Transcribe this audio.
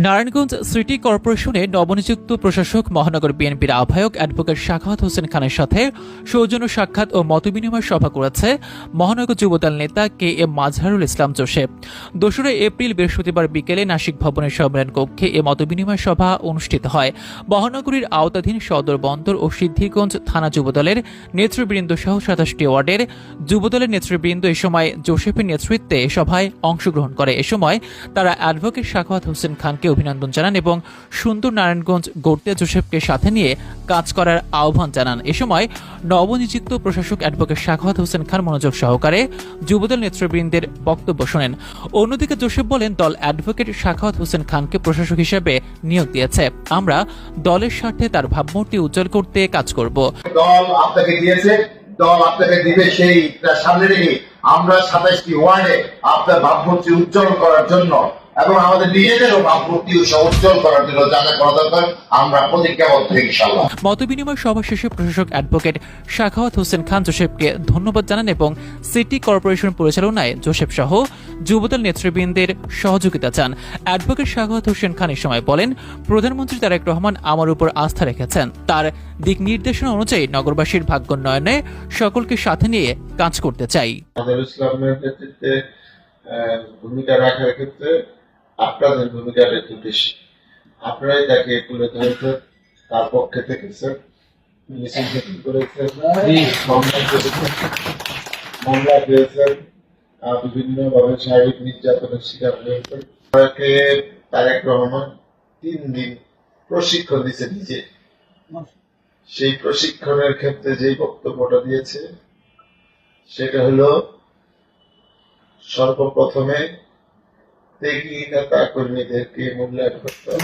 Narayanganj city কর্পোরেশনের নবনিযুক্ত প্রশাসক মহানগর বিএনপির আহ্বায়ক অ্যাডভোকেট সাখাওয়াত হোসেন খানের সাথে সৌজন্য সাক্ষাৎ ও মতবিনিময় সভা করেছে মহানগর যুবদল নেতা K M Mazharul Islam Joseph. 2 April বৃহস্পতিবার বিকেলে নাসিক ভবনের সম্মেলন কক্ষে এ মতবিনিময় সভা অনুষ্ঠিত হয়। মহানগরীর আওতাধীন সদর বন্দর ও সিদ্ধিরগঞ্জ থানা যুবদলের নেতৃবৃন্দ সহ 27টি ওয়ার্ডের যুবদলের নেতৃবৃন্দ এ সময় জোসেফের নেতৃত্বে সভায় অংশগ্রহণ করে। এ সময় তারা অ্যাডভোকেট সাখাওয়াত হোসেন খানকে অভিনন্দন জানান এবং সুন্দর নারায়ণগঞ্জ গড়তে জোসেফকে সাথে নিয়ে কাজ করার আহ্বান জানান। এ সময় নবনিযুক্ত প্রশাসক অ্যাডভোকেট সাখাওয়াত হোসেন খান মনোযোগ সহকারে যুবদল নেতৃবৃন্দের বক্তব্য শোনেন। অন্যদিকে জোসেফ বলেন, দল অ্যাডভোকেট সাখাওয়াত হোসেন খানকে প্রশাসক হিসেবে নিয়োগ দিয়েছে। আমরা দলের স্বার্থে তার ভাবমূর্তি উজ্জ্বল করতে কাজ করব। দল আপনাকে দিয়েছে, দল আপনাকে দিবে, সেই সামনে রেখে আমরা 27টি ওয়ার্ডে আপনার ভাবমূর্তি উজ্জ্বল করার জন্য এবং আমাদের নিজেদেরও ভাবমূর্তি উজ্জ্বল করার জন্য যা যা করা দরকার আমরা প্রতিজ্ঞাবদ্ধ ইনশাআল্লাহ। মতবিনিময় সভা শেষে প্রশাসক অ্যাডভোকেট সাখাওয়াত হোসেন খান জোসেফকে ধন্যবাদ জানান এবং সিটি কর্পোরেশন পরিচালনায় জোসেফ সহ যুবদল নেতৃবৃন্দের সহযোগিতা চান। অ্যাডভোকেট সাখাওয়াত হোসেন খান এ সময় বলেন, প্রধানমন্ত্রী তারেক রহমান আমার উপর আস্থা রেখেছেন। তার দিক নির্দেশনা অনুযায়ী নগরবাসীর ভাগ্যোন্নয়নে সকলকে সাথে নিয়ে কাজ করতে চাই। ইসলামের নেতৃত্বে ভূমিকা রাখার ক্ষেত্রে আপনাদের ভূমিকাটা একটু বেশি। আপনারাই তাকে তুলে ধরেছেন, তার পক্ষে থেকেছেন, মিছিল করেছেন, মামলা পেয়েছেন, বিভিন্নভাবে শারীরিক নির্যাতনের শিকার হয়েছেন। তাকে তারেক রহমান 3 দিন প্রশিক্ষণ দিয়েছে নিজে। সেই প্রশিক্ষণের ক্ষেত্রে যেই বক্তব্যটা দিয়েছে সেটা হলো সর্বপ্রথমে ত্যাগী নেতা কর্মীদেরকে মূল্যায়ন করতে হবে।